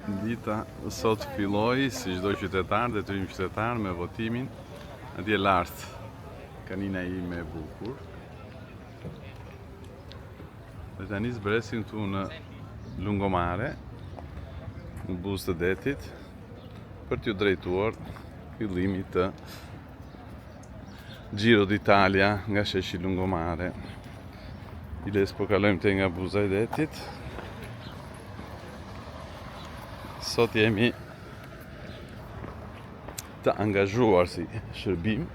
Dita sot filloi, si çdo qytetar, detyrim qytetar me votimin. Atje lart, kanina ime e bukur. Dhe tani zbresim këtu në lungomare, në buzë të detit, për t'ju drejtuar fillimit të Giro d'Italia nga sheshi lungomare. Iles po kalojmë te nga buza e detit. Sot jemi të angazhuar si shërbim,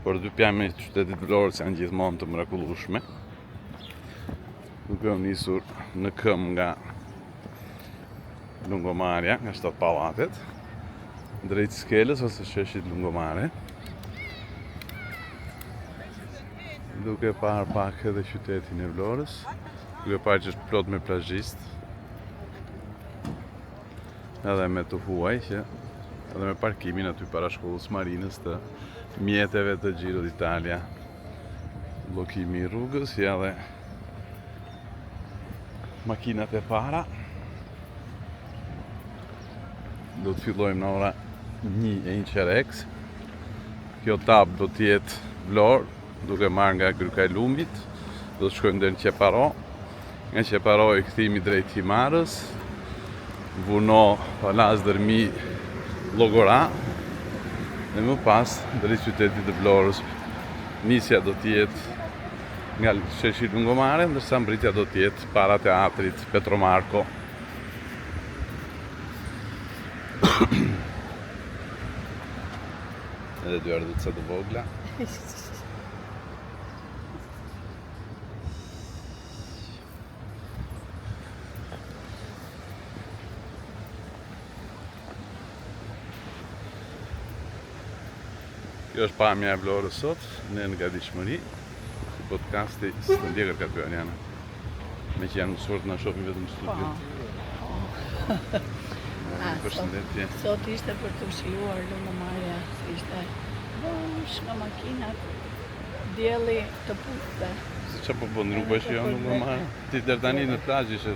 por dy pjamë të qytetit Vlorës janë gjithmonë të mrekullueshme. Duke u nisur në këmbë nga Lungomarja, nga shtat pallatet, drejt skelës ose sheshit lungomare. Duke parë pak edhe qytetin e Vlorës, duke parë që është plot me plazhist, edhe me të huaj që edhe me parkimin aty para shkollës marinës të mjeteve të Giro d'Italia, bllokimi i rrugës, ja dhe makinat e para. Do të fillojmë në ora 1:15. Kjo tap do të jetë Vlorë, duke marrë nga Grykajlumit, do të shkojmë deri në Qeparo, nga Qeparo i kthimi drejt Himarës, Vuno, Palas Dërmi, Llogora, dhe më pas drejt qytetit të Vlorës. Nisja do të jetë nga sheshi lungomare, ndërsa mbritja do të jetë para teatrit Petromarko. Edhe dy ardhëca të vogla. Kjo është pamja e Vlorës sot, ne në gatishmëri, si podcasti së të ndjekër ka të janë. Me që janë mësuar të na shohin vetëm në studio. Përshëndetje. Sot ishte për të shijuar Lungomarja, ishte bosh nga makinat, dielli të puthte. Si që po bëndë, nuk po shijon Lungomarja? Ti deri tani në plazh ishe?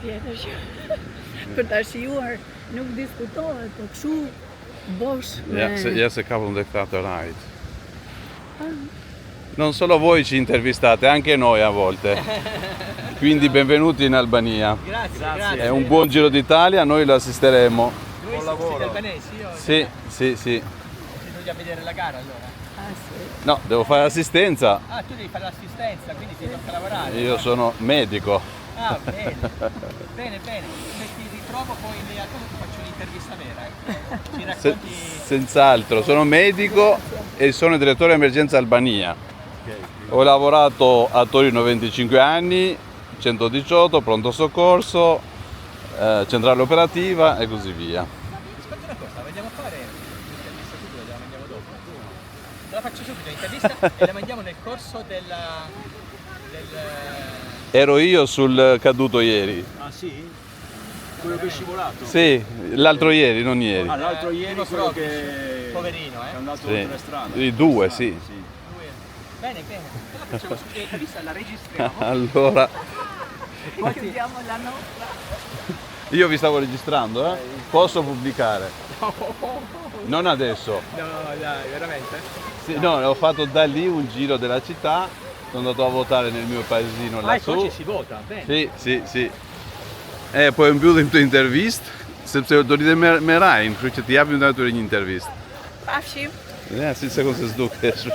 Tjetër që për ta shijuar nuk diskutohet, po kështu bosh me... Ja se kapëm dhe këta të rajt. Non solo voi ci intervistate, anche noi a volte. Quindi benvenuti in Albania. Grazie. È un buon Giro d'Italia, noi lo assisteremo. Voi siete albanesi? Sì. Siete venuti a vedere la gara allora? Ah, sì. No, devo fare assistenza. Ah, tu devi fare l'assistenza, quindi ti tocca lavorare. Io sono medico. Ah, bene. Bene. Se ti ritrovo poi lì a casa ti faccio un'intervista vera. Ci racconti... Senz'altro, sono medico e sono direttore emergenza Albania. Ho lavorato a Torino 25 anni, 118, pronto soccorso, centrale operativa e così via. Aspetta una cosa, vogliamo fare l'intervista subito o la mandiamo dopo? Te la faccio subito l'intervista e la mandiamo nel corso del... Ero io sul caduto ieri. Ah sì? Quello che è scivolato? Sì, l'altro ieri, non ieri. Ah, l'altro ieri quello che... Poverino, che è andato Sì. oltre strada. I due, sì. Bene. Te la facciamo subito l'intervista, la registriamo. Allora, E chiudiamo la nostra. io vi stavo registrando, eh? Posso pubblicare? Non adesso. No, dai, veramente? Sì, no, ho fatto da lì un giro della città, sono andato a votare nel mio paesino lassù. Poi ci si vota, bene. Sì. Po e mbyllim të intervistë, sepse do lidhe me Rajin, kështu që t'i japim dhe atyre një intervistë. Pafshim. Ja, si se se s'dukesh.